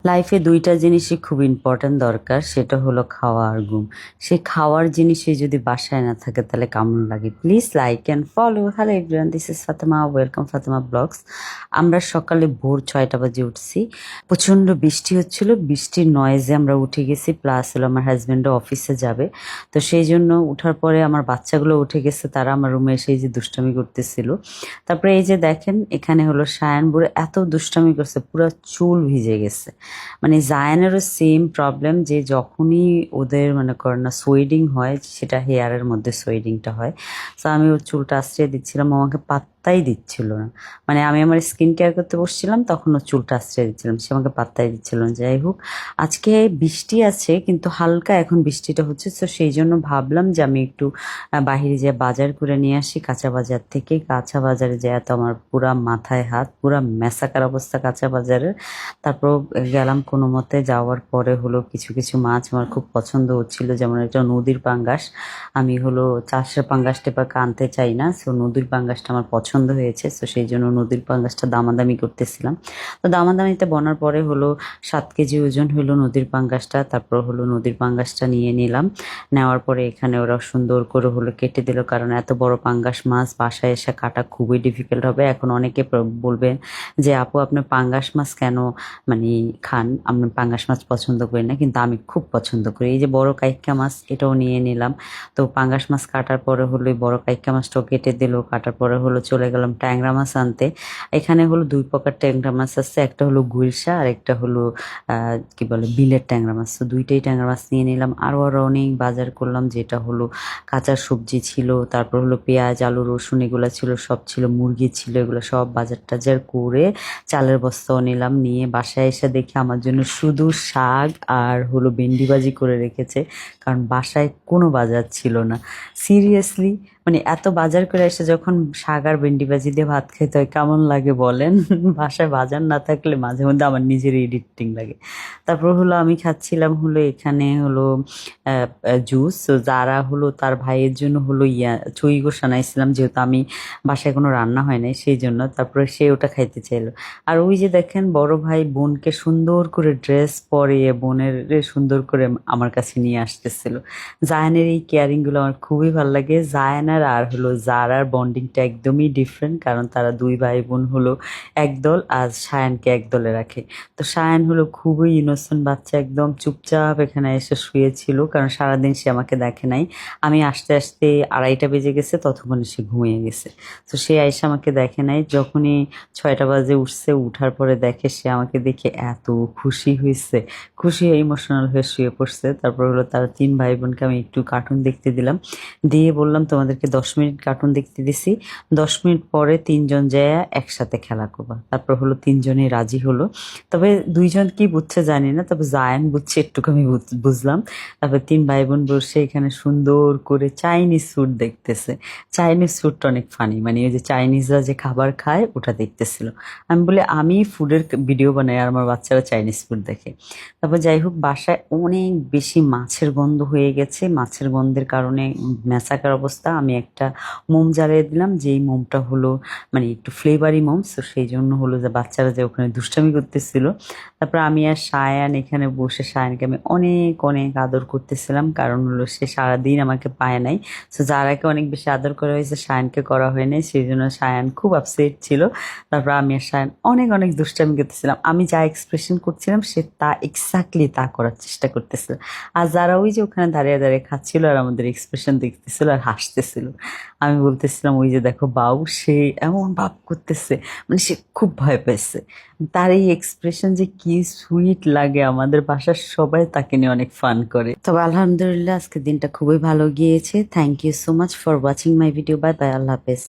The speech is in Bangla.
লাইফে ২টা জিনিসই খুব ইম্পোর্টেন্ট দরকার। সেটা হলো খাওয়া আর ঘুম। সেই খাওয়ার জিনিসই যদি বাসায় না থাকে তাহলে কেমন লাগে? Please like and follow. Hello everyone, this is Fatema. Welcome Fatema blogs. আমরা সকালে ভোর ৬টা বাজে উঠছি। প্রচণ্ড বৃষ্টি হচ্ছিল। বৃষ্টির নয়েজে আমরা উঠে গেছি। প্লাস হলো আমার হাজব্যান্ডও অফিসে যাবে। তো সেই জন্য উঠার পরে আমার বাচ্চাগুলো উঠে গেছে। তারা আমার রুমে এসে এই যে দুষ্টামি করতেছিল। তারপরে এই যে দেখেন এখানে হলো সায়ান বুড়ো এত দুষ্টামি করছে, পুরো চুল ভিজে গেছে। মানে জায়ানেরও সেম প্রবলেম যে যখনই ওদের মনে করেন না সোয়েডিং হয়, সেটা হেয়ারের মধ্যে সোয়েডিংটা হয়। তো আমি ওর চুলটা আশ্রয় দিচ্ছিলাম, ও আমাকে পাত্তাই দিচ্ছিল না। মানে আমি আমার স্কিন কেয়ার করতে বসছিলাম, তখন ওর চুলটা আশ্রয় দিচ্ছিলাম, সে আমাকে পাত্তাই দিচ্ছিল না। যাই হোক, আজকে বৃষ্টি আছে কিন্তু হালকা এখন বৃষ্টিটা হচ্ছে, তো সেই জন্য ভাবলাম যে আমি একটু বাহিরে যেয়ে বাজার করে নিয়ে আসি কাঁচা বাজার থেকে। কাঁচা বাজারে যেয়ে তো আমার পুরা মাথায় হাত, পুরা মেসাকার অবস্থা কাঁচা বাজারের। তারপর গেলাম কোনো মতে। যাওয়ার পরে হলো কিছু কিছু মাছ আমার খুব পছন্দ হচ্ছিল, যেমন একটা নদীর পাঙ্গাস। আমি হলো চাষের পাঙ্গাস টেপাকে আনতে চাই না, সো নদীর পাঙ্গাসটা আমার পছন্দ হয়েছে, সো সেই জন্য নদীর পাঙ্গাসটা দামাদামি করতেছিলাম। তো দামাদামিতে বনার পরে হলো 7 কেজি ওজন হলো নদীর পাঙ্গাসটা। তারপর হলো নদীর পাঙ্গাসটা নিয়ে নিলাম। নেওয়ার পরে এখানে ওরা সুন্দর করে হলো কেটে দিল, কারণ এত বড় পাঙ্গাস মাছ বাসায় এসে কাটা খুবই ডিফিকাল্ট হবে। এখন অনেকে বলবেন যে আপু আপনি পাঙ্গাস মাছ কেন মানে খান, আমি পাঙ্গাস মাছ পছন্দ করি না, কিন্তু আমি খুব পছন্দ করি। এই যে বড় কাইক্কা মাছ, এটাও নিয়ে নিলাম। তো পাঙ্গাস মাছ কাটার পরে হলো এই বড় কাইক্কা মাছটাও কেটে দিল। কাটার পরে হলো চলে গেলাম ট্যাংরা মাছ আনতে। এখানে হলো 2 প্রকার ট্যাংরা মাছ আছে, একটা হলো গুলশা আর একটা হলো কি বলে বিলের ট্যাংরা মাছ। তো দুইটাই ট্যাংরা মাছ নিয়ে নিলাম। আরও অনেক বাজার করলাম, যেটা হলো কাঁচা সবজি ছিল, তারপর হলো পেঁয়াজ আলু রসুন এগুলো ছিল, সব ছিল, মুরগি ছিল, এগুলো সব বাজার টাজার করে চালের বস্তাও নিলাম। নিয়ে বাসায় এসে দেখি আমার জন্য শুধু শাক আর হলো ভেন্ডি ভাজি করে রেখেছে, কারণ বাসায় কোনো বাজার ছিল না। সিরিয়াসলি, মানে এত বাজার করে এসে যখন শাক আর ভেন্ডি ভাজি দিয়ে ভাত খেতে হয় কেমন লাগে বলেন? বাসায় বাজার না থাকলে মাঝে মধ্যে আমার নিজের এডিটিং লাগে। তারপর হলো আমি খাচ্ছিলাম হলো এখানে হলো জুস। তো যারা হলো তার ভাইয়ের জন্য হলো চুই গোস আনাইছিলাম, যেহেতু আমি বাসায় কোনো রান্না হয় নাই সেই জন্য। তারপরে সে ওটা খাইতে চাইলো। আর ওই যে দেখেন বড় ভাই বোনকে সুন্দর করে ড্রেস পরিয়ে বোনের সুন্দর করে আমার কাছে নিয়ে আসতেছিল। জায়ানের এই কেয়ারিংগুলো আমার খুবই ভালো লাগে। জায়ানার আর হলো জারার বন্ডিংটা একদমই ডিফারেন্ট, কারণ তারা 2 ভাই বোন হলো একদল, আর সায়ানকে এক দলে রাখে। তো সায়ান হলো খুবই ইনোসেন্ট বাচ্চা, একদম চুপচাপ এখানে এসে শুয়েছিল, কারণ সারাদিন সে আমাকে দেখে নাই। আমি আসতে আসতে 2:30 বেজে গেছে, ততক্ষণে সে ঘুমিয়ে গেছে। তো সে আইসা আমাকে দেখে নাই। যখনই 6টা বাজে উঠছে, উঠার পরে দেখে সে আমাকে দেখে এত খুশি হয়েছে, খুশি হয়ে ইমোশনাল হয়ে শুয়ে পড়ছে। তারপর হলো তার 3 ভাই বোনকে আমি একটু কার্টুন দেখতে দিলাম, দিয়ে বললাম তোমাদেরকে 10 মিনিট কার্টুন দেখতে দিছি, 10 মিনিট পরে 3জন যায় একসাথে খেলা করবা। তারপর হলো 3জনই রাজি হলো। তবে 2জন কি বুঝছে জানি না, তবে জায়ান বুঝছে একটুকু, আমি বুঝলাম। তারপর 3 ভাই বোন বসে এখানে সুন্দর করে চাইনিজ ফুড দেখতেছে। চাইনিজ ফুডটা অনেক ফানি, মানে ওই যে চাইনিজরা যে খাবার খায় ওটা দেখতেছিল। আমি বলি আমি ফুডের ভিডিও বানাই আর আমার বাচ্চারা চাইনিজ ফুড দেখে। তারপর যাই হোক, বাসায় অনেক বেশি মাছের গন্ধ হয়ে গেছে। মাছের গন্ধের কারণে মেসাকার অবস্থা। আমি একটা মোম জ্বালিয়ে দিলাম, যেই মোমটা হলো মানে একটু ফ্লেভারি মোম, তো সেই জন্য হলো যে বাচ্চারা যে ওখানে দুষ্টামি করতেছিল। তারপর আমি আর সায়ান এখানে বসে সায়ানকে আমি অনেক অনেক আদর করতেছিলাম, কারণ হলো সে সারাদিন আমাকে পায় নাই। সো যারাকে অনেক বেশি আদর করা হয়েছে, সায়ানকে করা হয় নাই, সেই জন্য সায়ান খুব আপসেট ছিল। তারপর আমি আর সায়ান অনেক অনেক দুষ্টামি করতেছিলাম। আমি যা এক্সপ্রেশন করছিলাম সে তা এক্স্যাক্টলি তা করার চেষ্টা করতেছিল। আর যারা ওই যে ওখানে দাঁড়িয়ে দাঁড়িয়ে খাচ্ছিল আর আমাদের এক্সপ্রেশন দেখতেছিল আর হাসতেছিল, আমি বলতেছিলাম ওই যে দেখো বাউ, সে এমন ভাব করতেছে, মানে সে খুব ভয় পেয়েছে। তার এই এক্সপ্রেশন যে কি সুইট লাগে, আমাদের বাসার সবাই তাকে নিয়ে অনেক ফান করে। তবে আলহামদুলিল্লাহ আজকে দিনটা খুবই ভালো গিয়েছে। Thank you so much for watching my video. Bye bye, আল্লাহ হাফেজ।